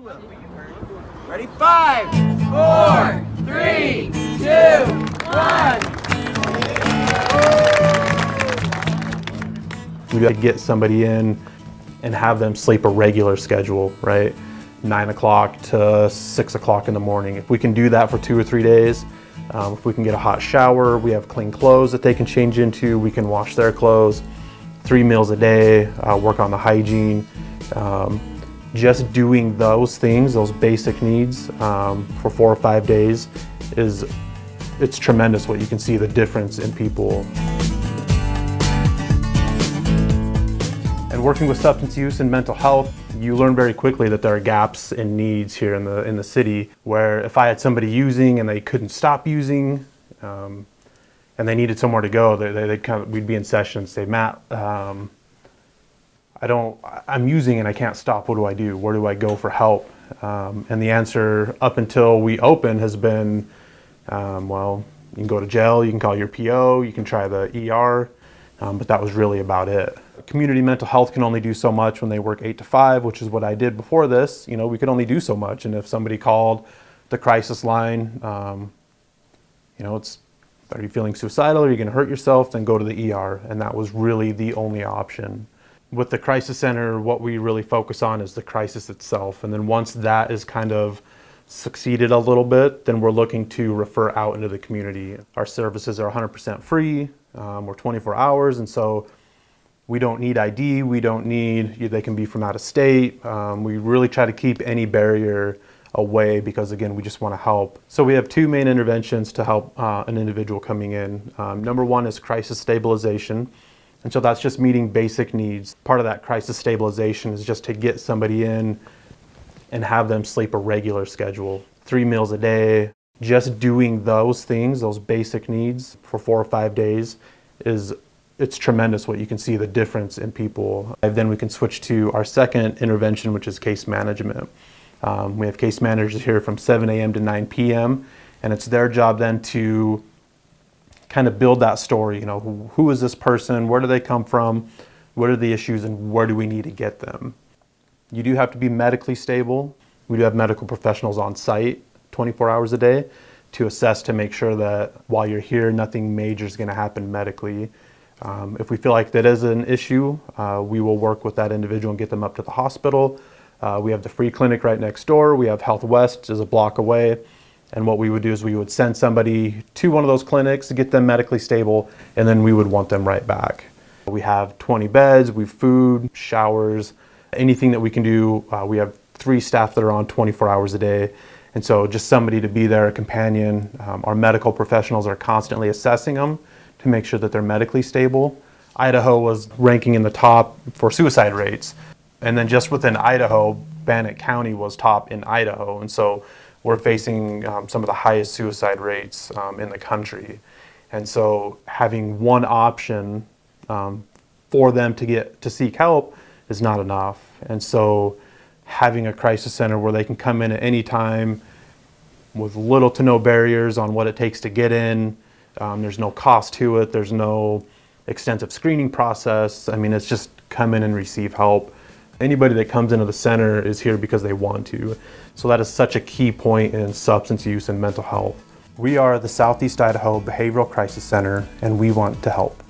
Ready? 5, 4, 3, 2, 1. We got to get somebody in and have them sleep a regular schedule, right? 9 o'clock to 6 o'clock in the morning. If we can do that for 2 or 3 days, if we can get a hot shower, we have clean clothes that they can change into, we can wash their clothes, 3 meals a day, work on the hygiene. Just doing those things, those basic needs, for 4 or 5 days it's tremendous what you can see the difference in people. And working with substance use and mental health, you learn very quickly that there are gaps in needs here in the city, where if I had somebody using and they couldn't stop using, and they needed somewhere to go, we'd be in session and say, Matt, I'm using and I can't stop, what do I do? Where do I go for help? And the answer up until we open has been, well, you can go to jail, you can call your PO, you can try the ER, but that was really about it. Community mental health can only do so much when they work 8 to 5, which is what I did before this. You know, we could only do so much. And if somebody called the crisis line, you know, are you feeling suicidal? Are you going to hurt yourself? Then go to the ER. And that was really the only option. With the crisis center, what we really focus on is the crisis itself. And then once that is kind of succeeded a little bit, then we're looking to refer out into the community. Our services are 100% free. We're 24 hours. And so we don't need ID, they can be from out of state. We really try to keep any barrier away because, again, we just want to help. So we have 2 main interventions to help an individual coming in. Number 1 is crisis stabilization. And so that's just meeting basic needs. Part of that crisis stabilization is just to get somebody in and have them sleep a regular schedule, 3 meals a day. Just doing those things, those basic needs for 4 or 5 days it's tremendous what you can see the difference in people. And then we can switch to our second intervention, which is case management. We have case managers here from 7 a.m. to 9 p.m. and it's their job then to kind of build that story. You know, who is this person? Where do they come from? What are the issues and where do we need to get them? You do have to be medically stable. We do have medical professionals on site 24 hours a day to assess to make sure that while you're here, nothing major is going to happen medically. If we feel like that is an issue, we will work with that individual and get them up to the hospital. We have the free clinic right next door. We have Health West is a block away. And what we would do is we would send somebody to one of those clinics to get them medically stable, and then we would want them right back. We have 20 beds, we have food, showers, anything that we can do. We have 3 staff that are on 24 hours a day. And so just somebody to be there, a companion. Our medical professionals are constantly assessing them to make sure that they're medically stable. Idaho was ranking in the top for suicide rates. And then just within Idaho, Bannock County was top in Idaho. And so we're facing some of the highest suicide rates in the country. And so having one option for them to seek help is not enough. And so having a crisis center where they can come in at any time with little to no barriers on what it takes to get in. There's no cost to it. There's no extensive screening process. I mean, it's just come in and receive help. Anybody that comes into the center is here because they want to. So that is such a key point in substance use and mental health. We are the Southeast Idaho Behavioral Crisis Center, and we want to help.